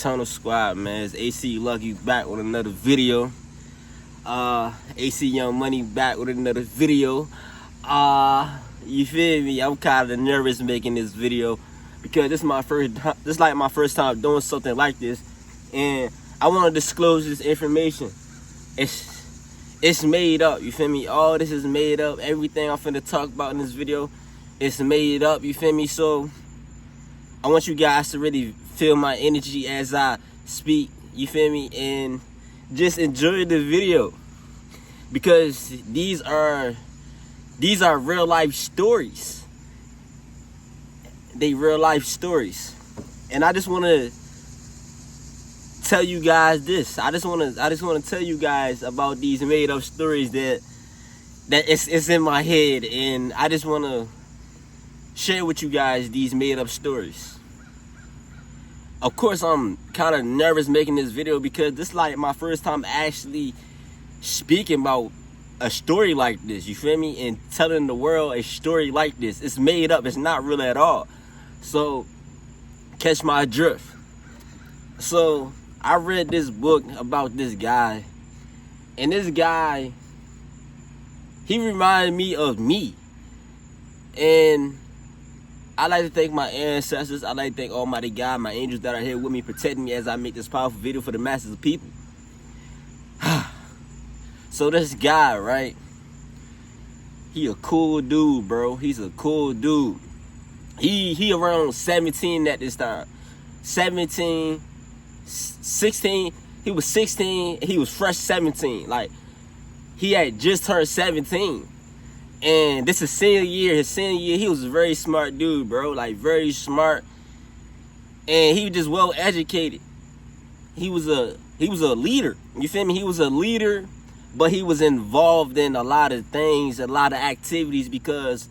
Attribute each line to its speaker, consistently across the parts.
Speaker 1: Tunnel Squad, man. It's AC Lucky back with another video. AC Young Money back with another video. You feel me? I'm kind of nervous making this video because this is like my first time doing something like this, and I want to disclose this information. It's made up. You feel me? All this is made up. Everything I'm finna talk about in this video, it's made up. You feel me? So I want you guys to really feel my energy as I speak, you feel me, and just enjoy the video because these are real life stories. They real life stories, and I just want to tell you guys this. I just want to tell you guys about these made up stories that it's in my head, and I just want to share with you guys these made up stories. Of course, I'm kind of nervous making this video because this is like my first time actually speaking about a story like this, you feel me? And telling the world a story like this. It's made up. It's not real at all. So, catch my drift. So, I read this book about this guy. And this guy, he reminded me of me. And I like to thank my ancestors. I like to thank Almighty God, my angels that are here with me, protecting me as I make this powerful video for the masses of people. So this guy, right? He a cool dude, bro. He's a cool dude. He around 17 at this time. 17, 16. He was 16. He was fresh 17. Like, he had just turned 17. And this is senior year. His senior year, he was a very smart dude, bro. Like, very smart. And he was just well educated. He was a leader. You feel me? He was a leader, but he was involved in a lot of things, a lot of activities because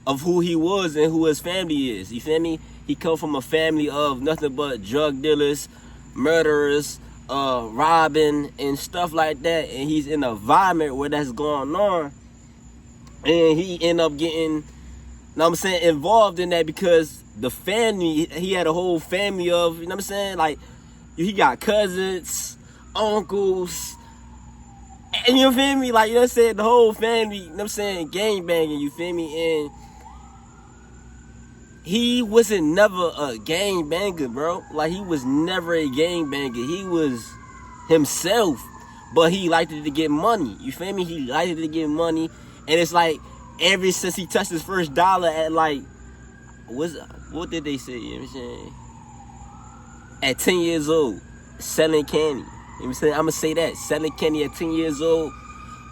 Speaker 1: of who he was and who his family is. You feel me? He come from a family of nothing but drug dealers, murderers, robbing, and stuff like that. And he's in an environment where that's going on. And he ended up getting, involved in that because the family, he had a whole family of, like, he got cousins, uncles, and you feel me? Like, the whole family, gang banging, you feel me? And he wasn't never a gang banger, bro. Like, he was never a gang banger. He was himself, but he liked it to get money, you feel me? He liked it to get money. And it's like, ever since he touched his first dollar at like, what did they say? You know what I'm saying? At 10 years old, selling candy. You know what I'm saying? I'm going to say that. Selling candy at 10 years old.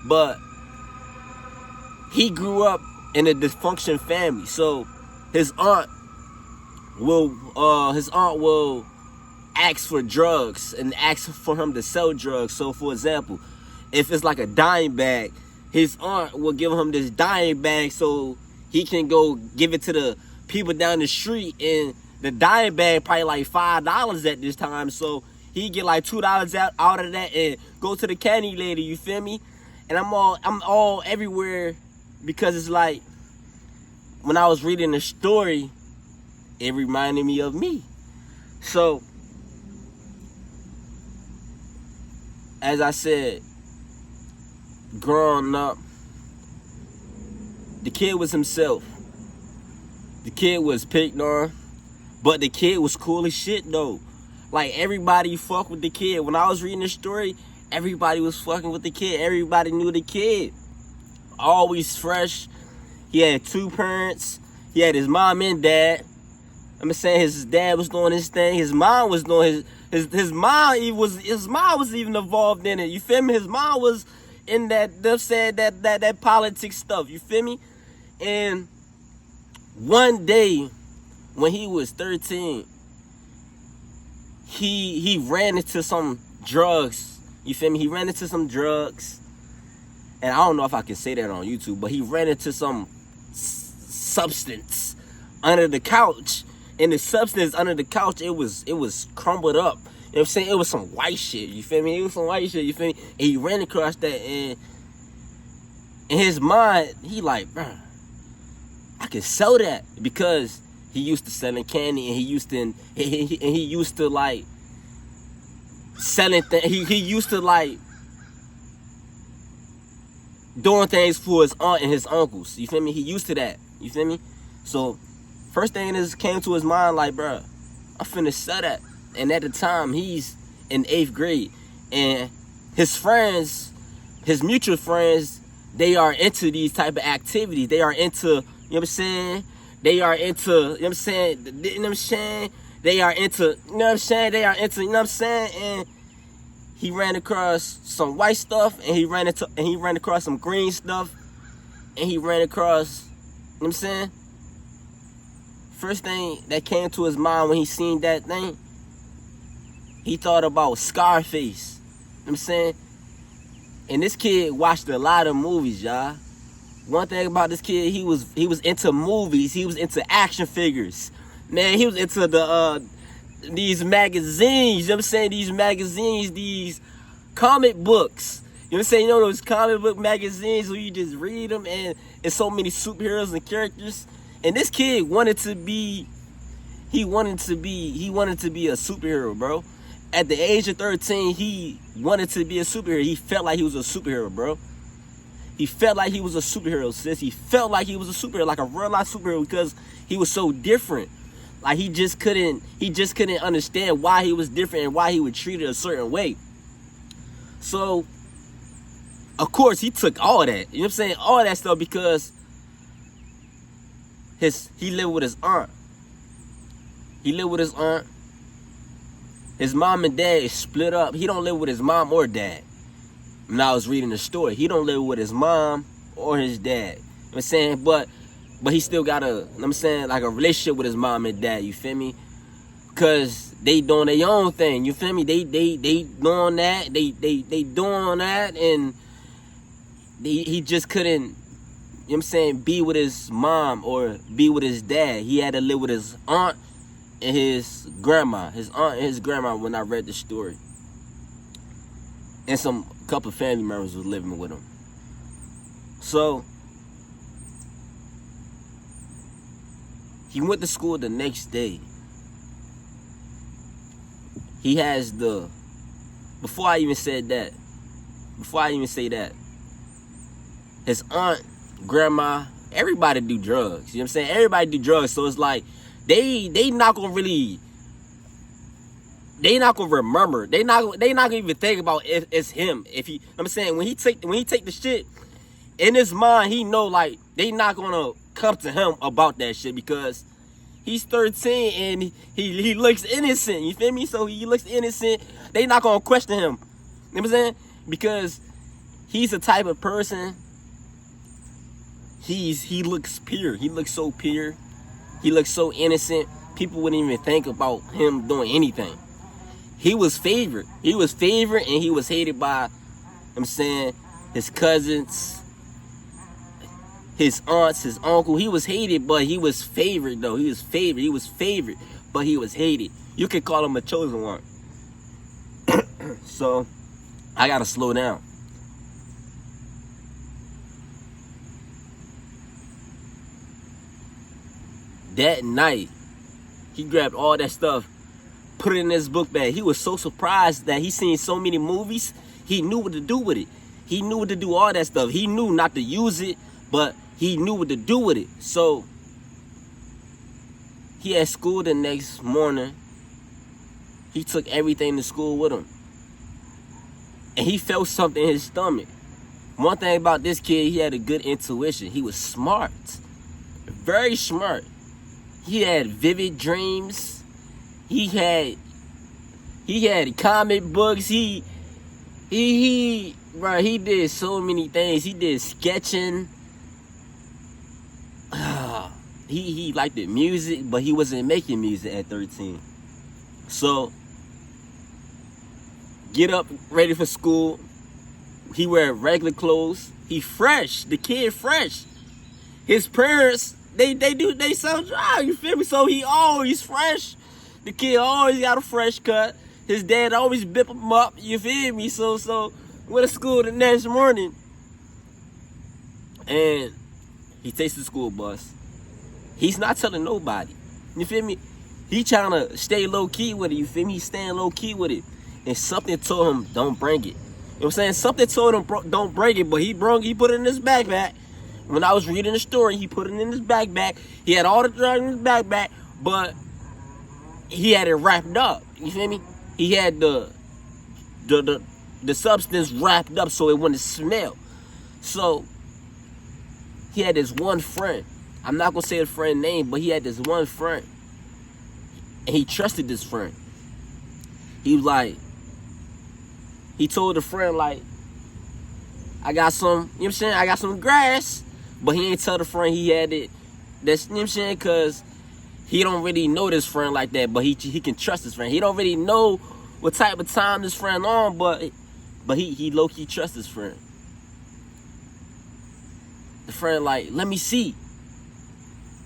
Speaker 1: But he grew up in a dysfunction family. So his aunt will ask for drugs and ask for him to sell drugs. So for example, if it's like a dime bag, his aunt will give him this dime bag so he can go give it to the people down the street. And the dime bag probably like $5 at this time. So he get like $2 out of that and go to the candy lady, you feel me? And I'm all everywhere because it's like, when I was reading the story, it reminded me of me. So, as I said, growing up, the kid was himself. The kid was picked on, but the kid was cool as shit though. Like, everybody fucked with the kid. When I was reading the story, everybody was fucking with the kid. Everybody knew the kid. Always fresh. He had two parents. He had his mom and dad. His dad was doing his thing. His mom was doing his mom was even involved in it. You feel me? His mom was in that politics stuff, you feel me? And one day when he was 13, he ran into some drugs, you feel me? He ran into some drugs, and I don't know if I can say that on YouTube, but he ran into some substance under the couch, and the substance under the couch, it was crumbled up. You know what I'm saying? It was some white shit, you feel me? It was some white shit, you feel me? And he ran across that, and in his mind, he like, bruh, I can sell that because he used to selling candy, and he used to like selling things. He used to like doing things for his aunt and his uncles. You feel me? He used to that. You feel me? So first thing that came to his mind, like, bruh, I'm finna sell that. And at the time, he's in 8th grade. And his friends, his mutual friends, they are into these type of activities. They are into, you know what I'm saying? They are into, you know what I'm saying? You know what I'm saying? They are into, you know what I'm saying? They are into, you know what I'm saying? And he ran across some white stuff, and he ran across some green stuff, and he ran across, you know what I'm saying? First thing that came to his mind when he seen that thing, he thought about Scarface. You know what I'm saying? And this kid watched a lot of movies, y'all. One thing about this kid, he was into movies. He was into action figures. Man, he was into these magazines. You know what I'm saying? These magazines, these comic books. You know what I'm saying? You know those comic book magazines where you just read them and it's so many superheroes and characters. And this kid wanted to be a superhero, bro. At the age of 13, he wanted to be a superhero. He felt like he was a superhero, bro. He felt like he was a superhero, sis. He felt like he was a superhero, like a real life superhero, because he was so different. Like he just couldn't understand why he was different and why he was treated a certain way. So, of course, he took all that. You know what I'm saying? All that stuff because he lived with his aunt. He lived with his aunt. His mom and dad is split up. He don't live with his mom or dad. When I was reading the story, he don't live with his mom or his dad. You know what I'm saying? But he still got you know what I'm saying, like a relationship with his mom and dad, you feel me? Cause they doing their own thing, you feel me? They doing that, they doing that, and he just couldn't, you know what I'm saying, be with his mom or be with his dad. He had to live with his aunt and his grandma. His aunt and his grandma when I read the story. And some couple family members was living with him. So he went to school the next day. He has before I even say that, his aunt, grandma, everybody do drugs. You know what I'm saying? Everybody do drugs. So it's like, they not gonna remember. They not gonna even think about if it's him. If he, you know what I'm saying, when he take the shit, in his mind, he know like they not gonna come to him about that shit because he's 13 and he looks innocent. You feel me? So he looks innocent. They not gonna question him. You know what I'm saying? Because he's the type of person. He looks pure. He looks so pure. He looks so innocent. People wouldn't even think about him doing anything. He was favored. He was favored and he was hated by, you know what I'm saying, his cousins, his aunts, his uncle. He was hated, but he was favored though. He was favored, but he was hated. You could call him a chosen one. So, I gotta slow down. That night, he grabbed all that stuff, put it in his book bag. He was so surprised that he seen so many movies. He knew what to do with it. He knew what to do all that stuff. He knew not to use it, but he knew what to do with it. So he had school the next morning. He took everything to school with him. And he felt something in his stomach. One thing about this kid, he had a good intuition. He was smart. Very smart. He had vivid dreams. He had comic books. He did so many things. He did sketching. He liked the music, but he wasn't making music at 13. So, get up, ready for school. He wear regular clothes. He fresh. The kid fresh. His parents, they so dry, you feel me? So he always fresh. The kid always got a fresh cut. His dad always bip him up, you feel me? So went to school the next morning. And he takes the school bus. He's not telling nobody. You feel me? He trying to stay low key with it, you feel me? He's staying low key with it. and something told him don't bring it. You know what I'm saying? Something told him don't bring it, but he put it in his backpack. When I was reading the story, he put it in his backpack. He had all the drugs in his backpack, but he had it wrapped up. You feel me? He had the substance wrapped up so it wouldn't smell. So he had this one friend. I'm not gonna say the friend's name, but he had this one friend, and he trusted this friend. He was like, he told the friend like, I got some, you know what I'm saying? I got some grass, but he ain't tell the friend he had it. That's, you know what I'm saying? Cause he don't really know this friend like that, but he can trust his friend. He don't really know what type of time this friend on, but he low-key trusts his friend. The friend like, let me see.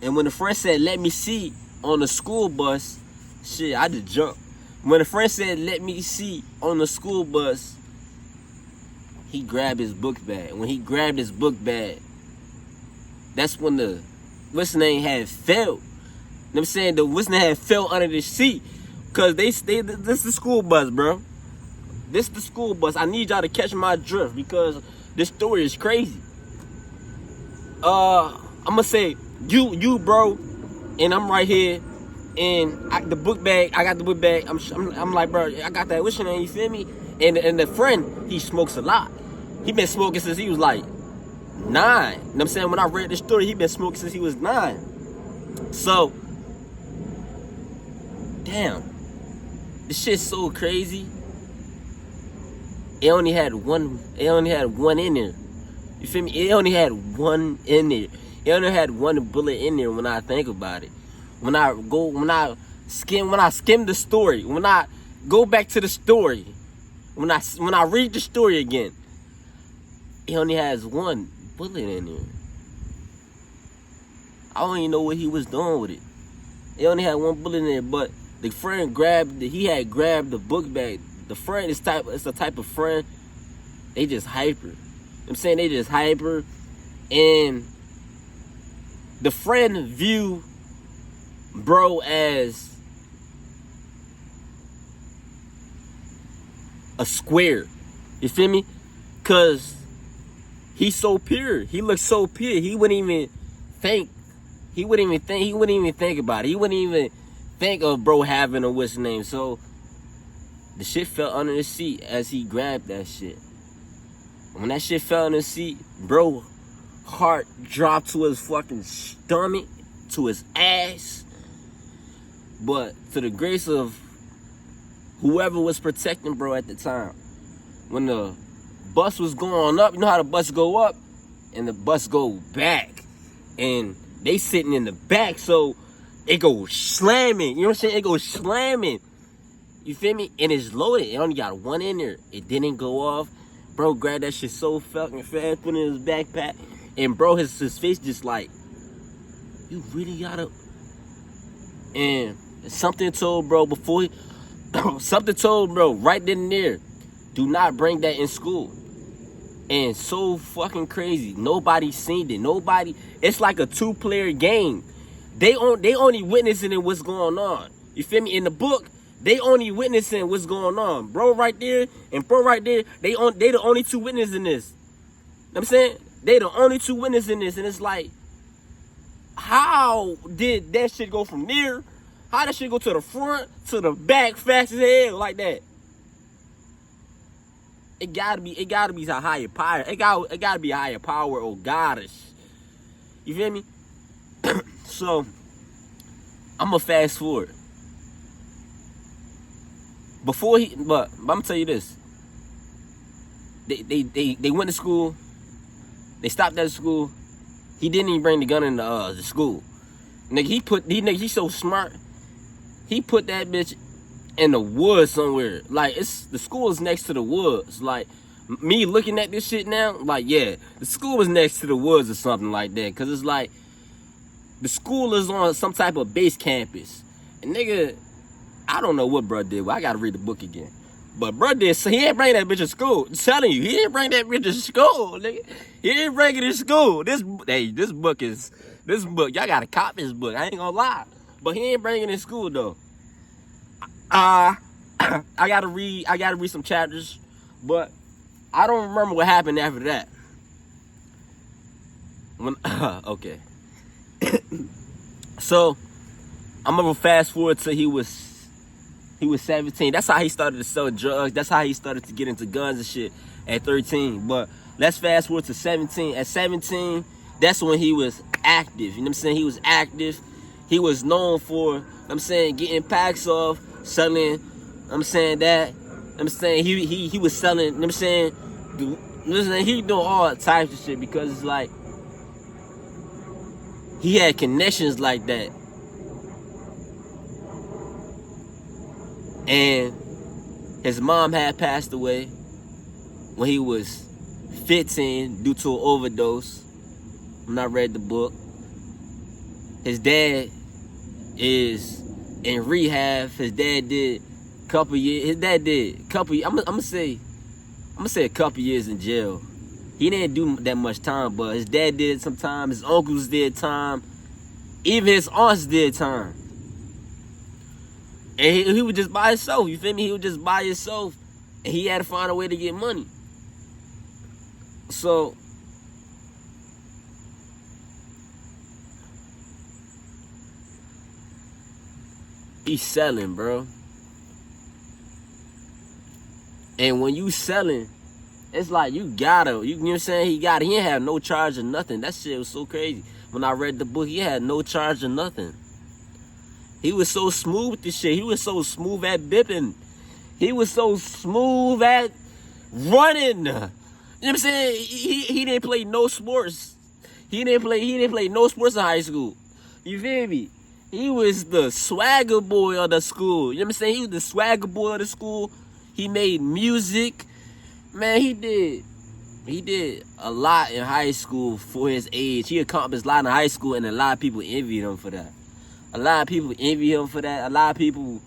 Speaker 1: And when the friend said, let me see, on the school bus, shit, I just jumped. When the friend said, let me see, on the school bus, he grabbed his book bag. When he grabbed his book bag, that's when the what's the name had fell. You know what I'm saying? The what's the name had fell under the seat. Cause this the school bus, bro. This the school bus. I need y'all to catch my drift because this story is crazy. I'ma say you bro, and I'm right here, and the book bag. I got the book bag. I'm like, bro, I got that. What's your name? You feel me? And the friend, he smokes a lot. He been smoking since he was like 9. You know what I'm saying? When I read this story, he been smoking since he was 9. So, damn, this shit's so crazy. It only had one in there. You feel me? It only had one in there. It only had one bullet in there when I think about it. When I skim the story, when I go back to the story, when I read the story again, it only has one bullet in there. I don't even know what he was doing with it. It only had one bullet in there, but the friend he had grabbed the book bag. The friend is the type of friend, they just hyper. You know what I'm saying? They just hyper. And the friend view bro as a square. You feel me? Cause he's so pure. He looks so pure. He wouldn't even think about it. He wouldn't even think of bro having a what's name. So the shit fell under the seat as he grabbed that shit. When that shit fell in the seat, bro, heart dropped to his fucking stomach, to his ass. But to the grace of whoever was protecting bro at the time, when the bus was going up, you know how the bus go up and the bus go back, and they sitting in the back, so it goes slamming. You know what I'm saying? It goes slamming. You feel me? And it's loaded. It only got one in there. It didn't go off. Bro grabbed that shit so fucking fast, put it in his backpack, and bro, his face just like, you really gotta. And something told bro something told bro right then and there, do not bring that in school. And so fucking crazy. Nobody seen it. Nobody. It's like a 2-player game. They only witnessing what's going on. You feel me? In the book, they only witnessing what's going on. Bro right there and bro right there, they the only 2 witnesses in this. You know what I'm saying? They the only 2 witnesses in this. And it's like, how did that shit go from there? How that shit go to the front, to the back fast as hell like that? It gotta be a higher power. It gotta be a higher power or goddess. You feel me? So, I'ma fast forward. But I'm gonna tell you this. They went to school. They stopped at school. He didn't even bring the gun in the school. Nigga, he's so smart. He put that bitch in the woods somewhere. Like, the school is next to the woods. Like, me looking at this shit now, like, yeah, the school is next to the woods or something like that. Cause it's like, the school is on some type of base campus. And nigga, I don't know what bro did. Well, I gotta read the book again. But bro did, so he didn't bring that bitch to school. I'm telling you, he didn't bring that bitch to school, nigga. He didn't bring it to school. This book, y'all gotta cop this book. I ain't gonna lie. But he ain't bringing it to school, though. I gotta read some chapters, but I don't remember what happened after that. Okay. So I'm gonna fast forward to he was 17. That's how he started to sell drugs. That's how he started to get into guns and shit at 13. But let's fast forward to 17. At 17, that's when he was active. You know what I'm saying? He was active. He was known for, getting packs off, selling, he was selling, he doing all types of shit because it's like, he had connections like that. And his mom had passed away when he was 15 due to an overdose. When I read the book, his dad is in rehab. His dad did a couple years. I'm gonna say a couple years in jail. He didn't do that much time, but his dad did some time. His uncles did time. Even his aunts did time. And he was just by himself, you feel me? He was just by himself, and he had to find a way to get money. So, he's selling, bro. And when you selling, it's like you know what I'm saying? He didn't have no charge or nothing. That shit was so crazy. When I read the book, he had no charge or nothing. He was so smooth with this shit. He was so smooth at bipping. He was so smooth at running. You know what I'm saying? He didn't play no sports. He didn't play no sports in high school. You feel me? He was the swagger boy of the school. You know what I'm saying? He was the swagger boy of the school. He made music. Man, he did a lot in high school for his age. He accomplished a lot in high school, and a lot of people envied him for that. A lot of people envy him for that. A lot of people,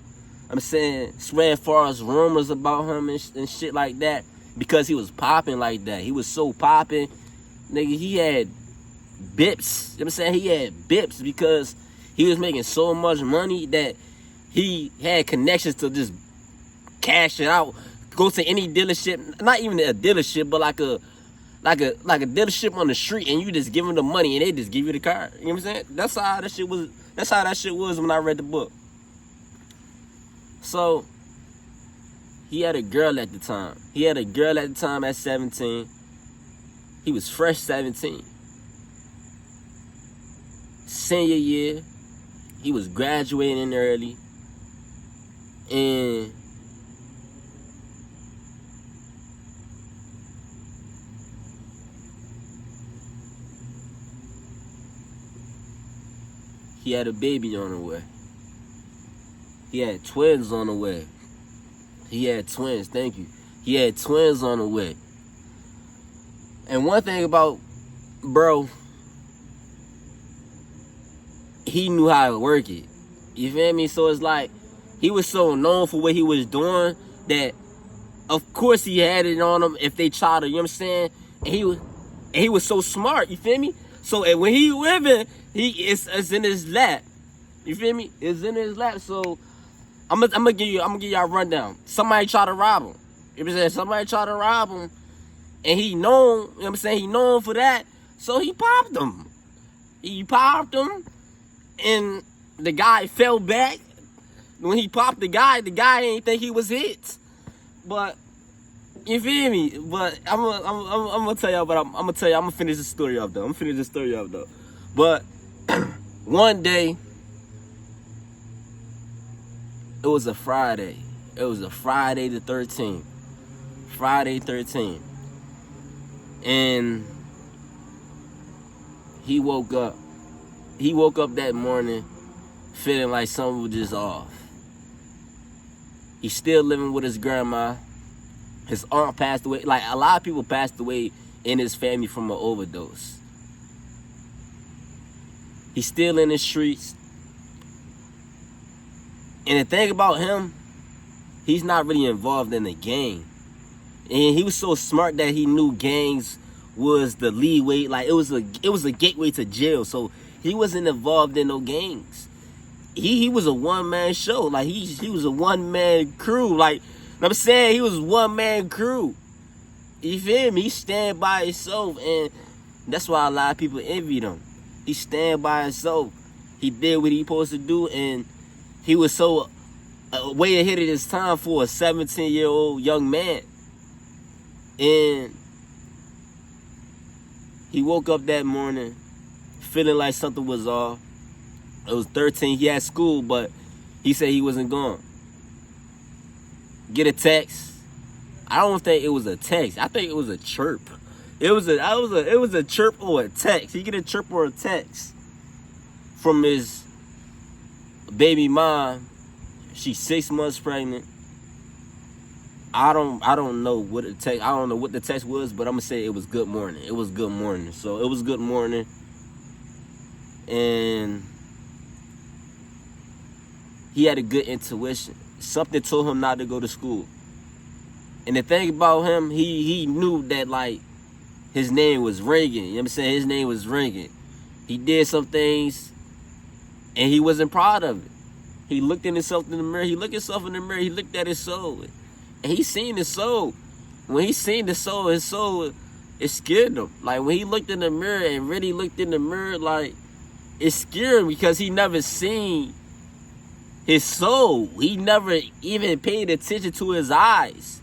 Speaker 1: swear far as rumors about him and shit like that because he was popping like that. He was so popping. Nigga, he had bips. You know what I'm saying? He had bips because he was making so much money that he had connections to just cash it out. Go to any dealership, not even a dealership, but like a dealership on the street, and you just give them the money and they just give you the car. You know what I'm saying? That's how that shit was when I read the book. So, he had a girl at the time. At 17. He was fresh 17. Senior year, he was graduating early. And he had a baby on the way. He had twins on the way. He had twins on the way. And one thing about bro, he knew how to work it. You feel me? So it's like, he was so known for what he was doing that, of course, he had it on him if they tried to, you know what I'm saying? And he was so smart, you feel me? So when he living, it's in his lap. You feel me? It's in his lap. So I'm gonna give y'all a rundown. Somebody tried to rob him. You know what I'm saying? Somebody tried to rob him, and he known. You know what I'm saying? He known for that. So he popped him. And the guy fell back. When he popped the guy didn't think he was hit. But you feel me? But I'm gonna tell y'all. But I'm gonna finish the story up though. But one day, it was a Friday. It was a Friday the 13th. Friday 13th. And he woke up. He woke up that morning feeling like something was just off. He's still living with his grandma. His aunt passed away. Like, a lot of people passed away in his family from an overdose. He's still in the streets. And the thing about him, he's not really involved in the gang. And he was so smart that he knew gangs was the leeway. Like, it was a gateway to jail. So he wasn't involved in no gangs. he was a one-man show. Like, he was a one-man crew. Like, I'm saying, he was a one-man crew. You feel me? He stand by himself, and that's why a lot of people envied him. He stand by himself. He did what he supposed to do, and he was so way ahead of his time for a 17-year-old young man. And he woke up that morning feeling like something was off. It was 13. He had school, but he said he wasn't going. Get a text. I don't think it was a text. I think it was a chirp. It was a chirp or a text. He get a chirp or a text from his baby mom. She's 6 months pregnant. I don't know what the text. I don't know what the text was, but I'm gonna say it was good morning. It was good morning. So it was good morning, and he had a good intuition. Something told him not to go to school. And the thing about him, he knew that, like, his name was ringing. You know what I'm saying? His name was ringing. He did some things, and he wasn't proud of it. He looked at himself in the mirror. He looked himself in the mirror. He looked at his soul. And he seen his soul. When he seen his soul, it scared him. Like, when he looked in the mirror and really looked in the mirror, like, it scared him because he never seen his soul. He never even paid attention to his eyes.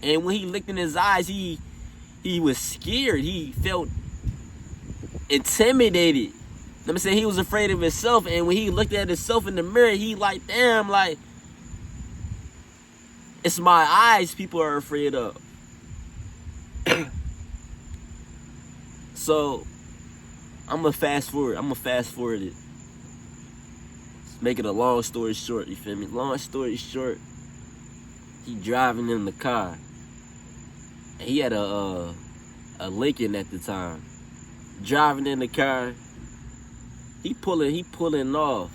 Speaker 1: And when he looked in his eyes, he was scared. He felt intimidated. Let me say, he was afraid of himself. And when he looked at himself in the mirror, he like, damn, like, it's my eyes people are afraid of. So, I'm going to fast forward. it. Make it a long story short, you feel me? Long story short, he driving in the car. And he had a Lincoln at the time. Driving in the car, he pulling off.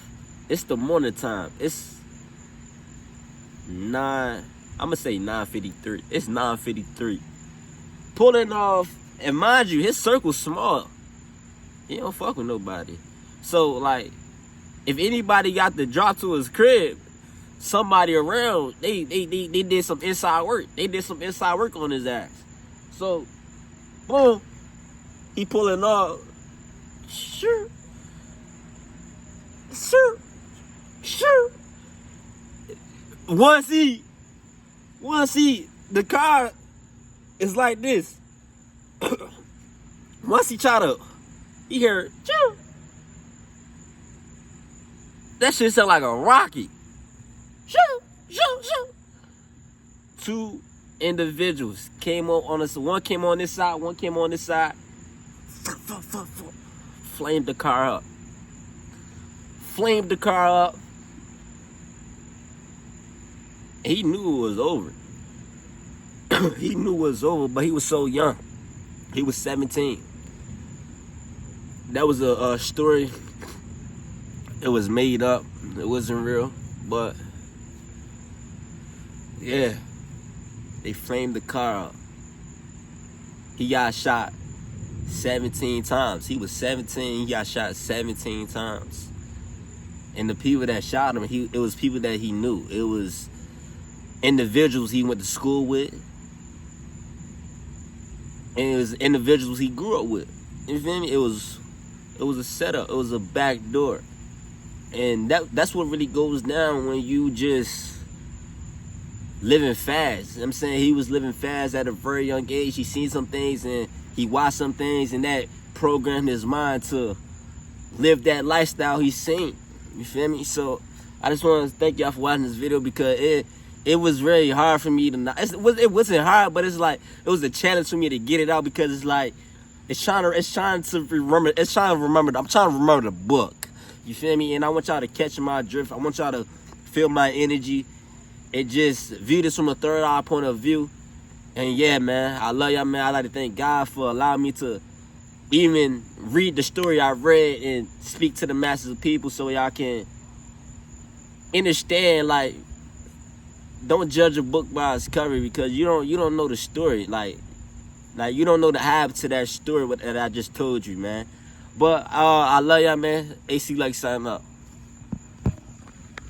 Speaker 1: It's the morning time. It's 9, I'm gonna say 9:53. It's 9:53. Pulling off, and mind you, his circle's small. He don't fuck with nobody. So, like, if anybody got the drop to his crib, somebody around, they did some inside work. They did some inside work on his ass. So, boom, he pulling off. Sure. Once he, the car is like this. Once he he heard, choo. That shit sound like a rocket. Shoo, shoo, shoo. Two individuals came on this. One came on this side. One came on this side. Flamed the car up. He knew it was over. He knew it was over, but he was so young. He was 17. That was a story. It was made up. It wasn't real. But, yeah. They flamed the car up. He got shot 17 times. He was 17. He got shot 17 times. And the people that shot him, it was people that he knew. It was individuals he went to school with. And it was individuals he grew up with. You feel me? It was a setup. It was a back door. And that's what really goes down when you just living fast. You know what I'm saying? He was living fast at a very young age. He seen some things and he watched some things, and that programmed his mind to live that lifestyle he seen. You feel me? So I just want to thank y'all for watching this video, because it was very hard for me to not. It wasn't hard, but it's like it was a challenge for me to get it out, because it's like I'm trying to remember the book. You feel me? And I want y'all to catch my drift. I want y'all to feel my energy and just view this from a third eye point of view. And yeah, man, I love y'all, man. I like to thank God for allowing me to even read the story I read and speak to the masses of people, so y'all can understand. Like, don't judge a book by its cover, because you don't know the story. Like you don't know the hype to that story that I just told you, man. But I love y'all, man. AC like signing up.